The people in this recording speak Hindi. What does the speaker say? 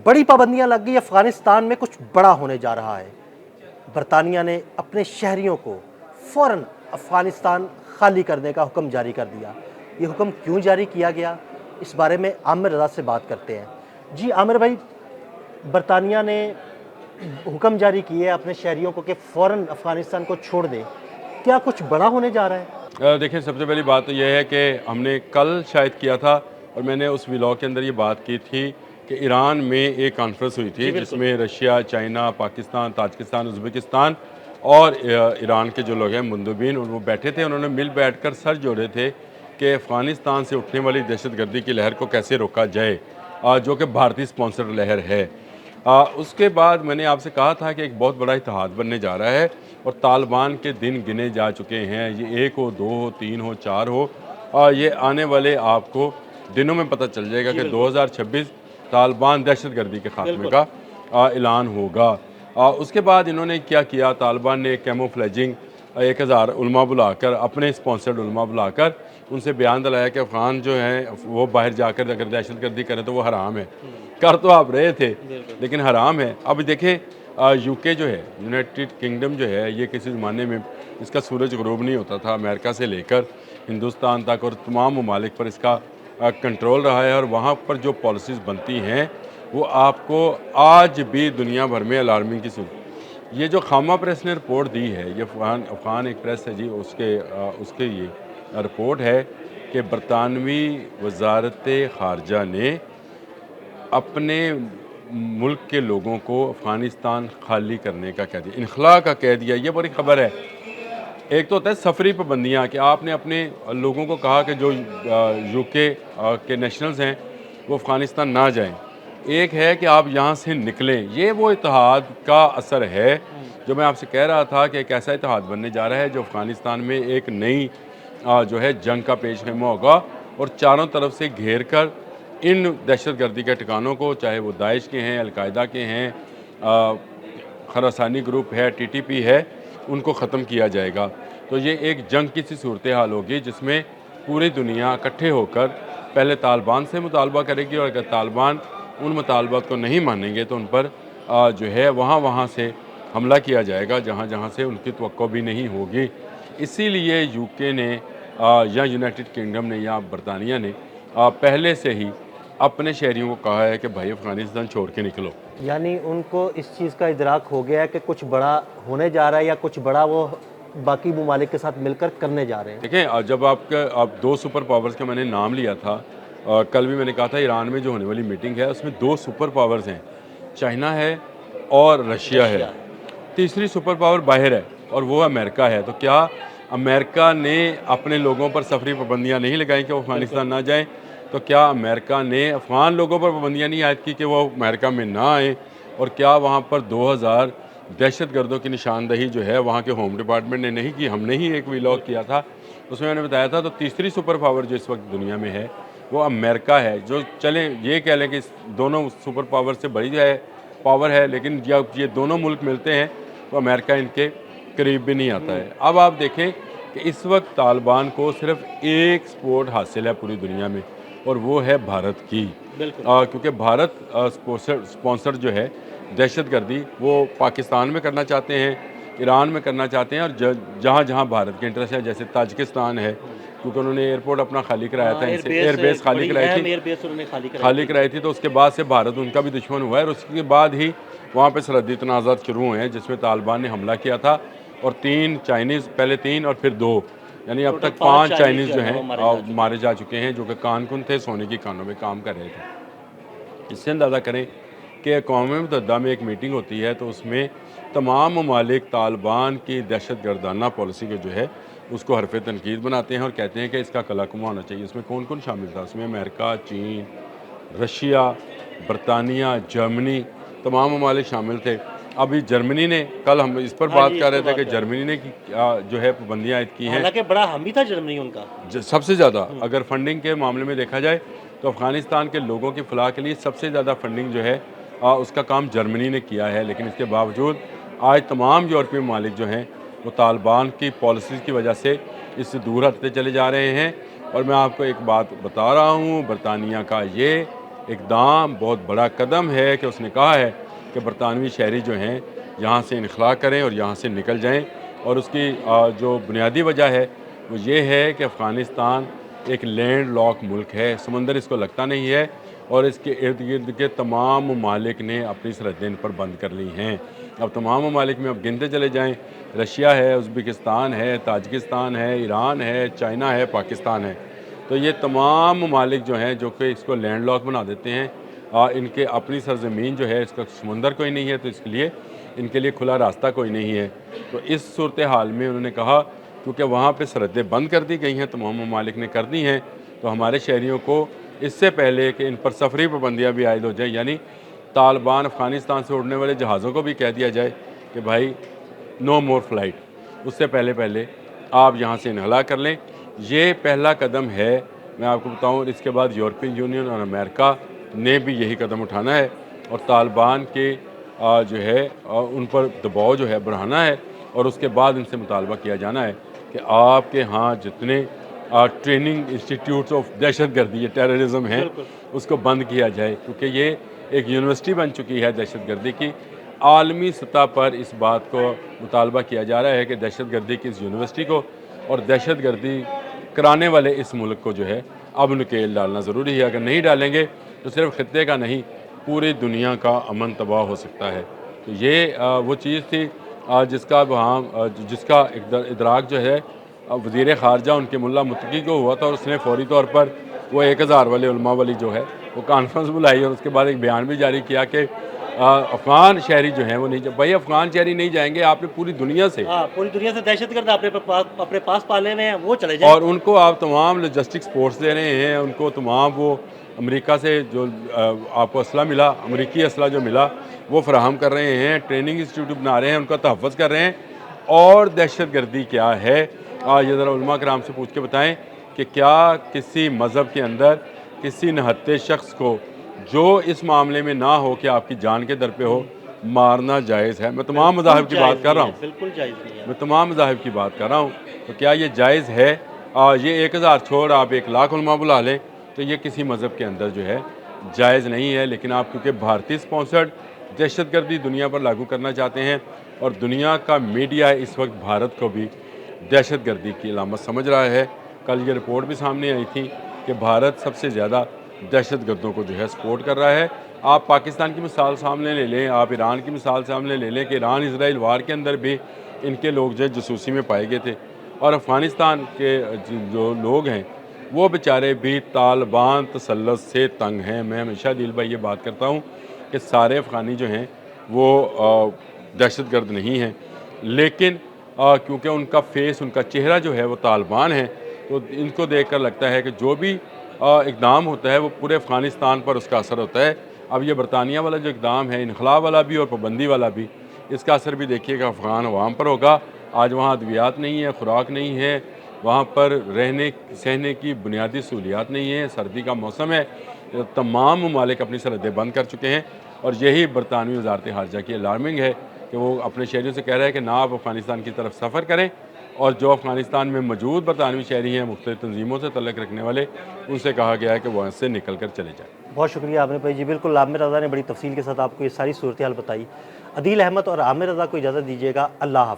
बड़ी पाबंदियां लग गई, अफगानिस्तान में कुछ बड़ा होने जा रहा है। बरतानिया ने अपने शहरियों को फ़ौरन अफगानिस्तान खाली करने का हुक्म जारी कर दिया। ये हुक्म क्यों जारी किया गया, इस बारे में आमिर रज़ा से बात करते हैं। जी आमिर भाई, बरतानिया ने हुक्म जारी किए अपने शहरियों को कि फ़ौरन अफगानिस्तान को छोड़ दें, क्या कुछ बड़ा होने जा रहा है? देखिए, सबसे पहली बात तो यह है कि हमने कल शायद किया था और मैंने उस व्लॉग के अंदर ये बात की थी कि ईरान में एक कॉन्फ्रेंस हुई थी जिसमें Russia, China, Pakistan, Tajikistan, Uzbekistan और ईरान के जो लोग हैं मुंदबिन, और वो बैठे थे। उन्होंने मिल बैठकर सर जोड़े थे कि अफ़गानिस्तान से उठने वाली दहशतगर्दी की लहर को कैसे रोका जाए, जो कि भारतीय स्पॉन्सर्ड लहर है। उसके बाद मैंने आपसे कहा था कि एक बहुत बड़ा इत्तेहाद बनने जा रहा है और तालिबान के दिन गिने जा चुके हैं। ये 1 हो, 2 हो, 3 हो, 4 हो, ये आने वाले आपको दिनों में पता चल जाएगा कि 2026 तालिबान दहशतगर्दी के खात्मे का ऐलान होगा। उसके बाद इन्होंने क्या किया, तालिबान ने कैमोफ्लेजिंग 1000 उलमा बुलाकर, अपने स्पॉन्सर्ड उलमा बुलाकर उनसे बयान दिलाया कि अफ़गान जो हैं वो बाहर जाकर अगर दहशतगर्दी करें तो वो हराम है। कर तो आप रहे थे लेकिन हराम है। अब देखें, यूके जो है, यूनाइटेड किंगडम जो है, ये किसी ज़माने में इसका सूरज ग़ुरूब नहीं होता था, अमेरिका से लेकर हिंदुस्तान तक और तमाम ममालिक पर इसका कंट्रोल रहा है। और वहाँ पर जो पॉलिसीज़ बनती हैं वो आपको आज भी दुनिया भर में अलार्मिंग की सूरत। ये जो खामा प्रेस ने रिपोर्ट दी है, ये अफ़गान एक प्रेस है जी, उसके ये रिपोर्ट है कि बरतानवी वजारत ख़ारजा ने अपने मुल्क के लोगों को अफ़गानिस्तान खाली करने का कह दिया, इनखला का कह दिया। ये बड़ी ख़बर है। एक तो होता है सफरी पाबंदियाँ, कि आपने अपने लोगों को कहा कि जो यूके के नेशनल्स हैं वो अफ़गानिस्तान ना जाएं। एक है कि आप यहाँ से निकलें। ये वो इत्तेहाद का असर है जो मैं आपसे कह रहा था कि एक ऐसा इत्तेहाद बनने जा रहा है जो अफ़गानिस्तान में एक नई जो है जंग का पेशखैमा होगा और चारों तरफ से घेर कर इन दहशतगर्दी के ठिकानों को, चाहे वो दाइश के हैं, अलकायदा के हैं, खरासानी ग्रुप है, टीटीपी है, उनको ख़त्म किया जाएगा। तो ये एक जंग की सी सूरत हाल होगी जिसमें पूरी दुनिया इकट्ठे होकर पहले तालिबान से मुतालबा करेगी और अगर तालिबान उन मुतालबात को नहीं मानेंगे तो उन पर जो है वहाँ से हमला किया जाएगा जहाँ जहाँ से उनकी तवक्को भी नहीं होगी। इसीलिए यूके ने या यूनाइटेड किंगडम ने या बरतानिया ने पहले से ही अपने शहरियों को कहा है कि भाई अफ़गानिस्तान छोड़ के निकलो। यानी उनको इस चीज़ का इदराक हो गया है कि कुछ बड़ा होने जा रहा है या कुछ बड़ा वो बाकी ममालिक के साथ मिलकर करने जा रहे हैं। देखें, जब आप 2 सुपर पावर्स का मैंने नाम लिया था, कल भी मैंने कहा था ईरान में जो होने वाली मीटिंग है उसमें 2 सुपर पावर्स हैं, चाइना है और रशिया है। तीसरी सुपर पावर बाहर है और वो अमेरिका है। तो क्या अमेरिका ने अपने लोगों पर सफरी पाबंदियाँ नहीं लगाई कि वो अफ़गानिस्तान ना जाएं? तो क्या अमेरिका ने अफ़गान लोगों पर पाबंदियाँ नहीं आयद की कि वो अमेरिका में ना आएँ? और क्या वहाँ पर 2000 दहशतगर्दों की निशानदही जो है वहाँ के होम डिपार्टमेंट ने नहीं की? हमने ही एक व्लॉग किया था, उसमें मैंने बताया था। तो तीसरी सुपर पावर जो इस वक्त दुनिया में है वो अमेरिका है। जो चलें ये कह लें कि दोनों सुपर पावर से बड़ी जो है पावर है, लेकिन जब ये दोनों मुल्क मिलते हैं तो अमेरिका इनके करीब भी नहीं आता है। अब आप देखें कि इस वक्त तालिबान को सिर्फ एक सपोर्ट हासिल है पूरी दुनिया में और वो है भारत की। क्योंकि भारत स्पॉन्सर जो है दहशतगर्दी वो पाकिस्तान में करना चाहते हैं, ईरान में करना चाहते हैं और जहाँ जहाँ भारत के इंटरेस्ट है, जैसे ताजिकिस्तान है, क्योंकि उन्होंने एयरपोर्ट अपना खाली कराया था, इनसे एयरबेस खाली कराई थी, तो उसके बाद से भारत उनका भी दुश्मन हुआ है। और उसके बाद ही वहाँ पे सरहदी तनाज़ात शुरू हुए हैं जिसमें तालिबान ने हमला किया था और 3 चाइनीज़, पहले 3 और फिर 2, यानी अब तक 5 चाइनीज़ जो हैं मारे जा चुके हैं, जो कि कारकुन थे, सोने की खानों में काम कर रहे थे। इससे अंदाज़ा करें कि अक़वाम मुत्तहिदा में एक मीटिंग होती है तो उसमें तमाम ममालिक तालिबान की दहशतगर्दाना पॉलिसी को जो है उसको हरफ तनकीद बनाते हैं और कहते हैं कि इसका कलाकुमा होना चाहिए। इसमें कौन कौन शामिल था? उसमें अमेरिका, चीन, रशिया, बरतानिया, जर्मनी, तमाम ममालिक शामिल थे। अभी जर्मनी ने, कल हम इस पर बात कर रहे थे कि जर्मनी ने जो है पाबंदियाँ आयद की हैं। हालांकि बड़ा हामी था जर्मनी उनका सबसे ज़्यादा अगर फंडिंग के मामले में देखा जाए तो अफ़गानिस्तान के लोगों की फलाह के लिए सबसे ज़्यादा फंडिंग जो है उसका काम जर्मनी ने किया है। लेकिन इसके बावजूद आज तमाम यूरोपीय ममालिक जो हैं वो तालिबान की पॉलिसीज़ की वजह से इससे दूर हटते चले जा रहे हैं। और मैं आपको एक बात बता रहा हूँ, बरतानिया का ये इकदाम, बहुत बड़ा कदम है कि उसने कहा है कि बरतानवी शहरी जो हैं यहाँ से इनखला करें और यहाँ से निकल जाएं। और उसकी जो बुनियादी वजह है वो ये है कि अफ़गानिस्तान एक लैंड लॉक मुल्क है, समंदर इसको लगता नहीं है और इसके इर्द गिर्द के तमाम ममालिक ने अपनी सरहदें इन पर बंद कर ली हैं। अब तमाम ममालिक में अब गिनते चले जाएँ, रशिया है, उज़्बेकिस्तान है, ताजिकिस्तान है, ईरान है, चाइना है, पाकिस्तान है। तो ये तमाम ममालिक जो हैं जो कि इसको लैंड लॉक बना देते हैं। इनके अपनी सरज़मीन जो है इसका समंदर कोई नहीं है, तो इसके लिए इनके लिए खुला रास्ता कोई नहीं है। तो इस सूरत हाल में उन्होंने कहा क्योंकि वहाँ पे सरहदें बंद कर दी गई हैं, तमाम ममालिक ने कर दी हैं, तो हमारे शहरियों को इससे पहले कि इन पर सफरी पाबंदियाँ भी आयद हो जाए, यानी तालिबान अफ़गानिस्तान से उड़ने वाले जहाज़ों को भी कह दिया जाए कि भाई नो मोर फ्लाइट, उससे पहले पहले आप यहाँ से इनहला कर लें। ये पहला कदम है, मैं आपको बताऊँ। इसके बाद यूरोपियन यूनियन और अमेरिका ने भी यही कदम उठाना है और तालिबान के जो है उन पर दबाव जो है बढ़ाना है और उसके बाद इनसे मुतालबा किया जाना है कि आपके यहाँ जितने ट्रेनिंग इंस्टीट्यूट्स ऑफ दहशतगर्दी या टेररिज्म हैं उसको बंद किया जाए, क्योंकि ये एक यूनिवर्सिटी बन चुकी है दहशतगर्दी की। आलमी सतह पर इस बात को मुतालबा किया जा रहा है कि दहशतगर्दी की इस यूनिवर्सिटी को और दहशतगर्दी कराने वाले इस मुल्क को जो है अब नकेल डालना ज़रूरी है। अगर नहीं डालेंगे तो सिर्फ खित्ते का नहीं पूरी दुनिया का अमन तबाह हो सकता है। तो ये वो चीज़ थी जिसका वहाँ जिसका इदराक जो है वज़ीर ख़ारजा उनके मुल्ला मुत्तकी को हुआ था और उसने फौरी तौर पर वो 1000 वाले उलमा वाली जो है वो कॉन्फ्रेंस बुलाई और उसके बाद एक बयान भी जारी किया कि अफ़गान शहरी जो हैं वो नहीं भाई अफ़गान शहरी नहीं जाएंगे, आपने पूरी दुनिया से पूरी दुनिया से दहशतगर्द अपने पास पाले हुए हैं, वो चले जाएं। और उनको आप तमाम लॉजिस्टिक सपोर्ट्स दे रहे हैं, उनको तमाम वो अमेरिका से जो आपको असला मिला, अमेरिकी असला जो मिला वो फ़राहम कर रहे हैं, ट्रेनिंग इंस्टीट्यूट बना रहे हैं, उनका तहफ़्फ़ुज़ कर रहे हैं। और दहशतगर्दी क्या है ये ज़रा उलमा कराम से पूछ के बताएं कि क्या किसी मज़हब के अंदर किसी नहत्ते शख्स को जो इस मामले में ना हो कि आपकी जान के दर पे हो मारना जायज़ है। मैं तमाम मज़ाहिब की बात कर रहा हूँ, बिल्कुल जायज़ नहीं है। मैं तमाम मज़ाहिब की बात कर रहा हूँ। तो क्या ये जायज़ है? ये 1000 छोड़ आप 1 लाख उलमा बुला लें तो ये किसी मज़हब के अंदर जो है जायज़ नहीं है। लेकिन आप क्योंकि भारतीय स्पॉन्सर्ड दहशतगर्दी दुनिया पर लागू करना चाहते हैं और दुनिया का मीडिया इस वक्त भारत को भी दहशतगर्दी की अलामत समझ रहा है। कल ये रिपोर्ट भी सामने आई थी कि भारत सबसे ज़्यादा दहशतगर्दों को जो है सपोर्ट कर रहा है। आप पाकिस्तान की मिसाल सामने ले लें, आप ईरान की मिसाल सामने ले लें कि ईरान इसराइल वार के अंदर भी इनके लोग जो है जसूसी में पाए गए थे और अफ़गानिस्तान के जो लोग हैं वो बेचारे भी तालिबान तसल्लुत से तंग हैं। मैं हमेशा दिल भाई ये बात करता हूँ कि सारे अफ़गानी जो हैं वो दहशतगर्द नहीं हैं, लेकिन क्योंकि उनका फेस, उनका चेहरा जो है वो तालिबान है, तो इनको देखकर लगता है कि जो भी इक़दाम होता है वो पूरे अफ़गानिस्तान पर उसका असर होता है। अब ये बरतानिया वाला जो इक़दाम है, इनखला वाला भी और पाबंदी वाला भी, इसका असर भी देखिएगा अफ़गान अवाम पर होगा। आज वहाँ अद्वियात नहीं है, खुराक नहीं है, वहाँ पर रहने सहने की बुनियादी सहूलियात नहीं है, सर्दी का मौसम है, तमाम ममालिक अपनी सरहदें बंद कर चुके हैं और यही बरतानवी वज़ारत ख़ारजा की अलार्मिंग है कि वो अपने शहरियों से कह रहा है कि ना आप अफ़गानिस्तान की तरफ सफ़र करें और जो अफ़गानिस्तान में मौजूद बरतानवी शहरी हैं मुख्तलिफ़ तंजीमों से तल्लुक़ रखने वाले, उनसे कहा गया है कि वहाँ से निकल कर चले जाएँ। बहुत शुक्रिया आमिर भाई जी, बिल्कुल आमिर रज़ा ने बड़ी तफसील के साथ आपको ये सारी सूरत हाल बताई। अदील अहमद और आमिर रज़ा को इजाज़त दीजिएगा। अल्लाह हाफ़िज़।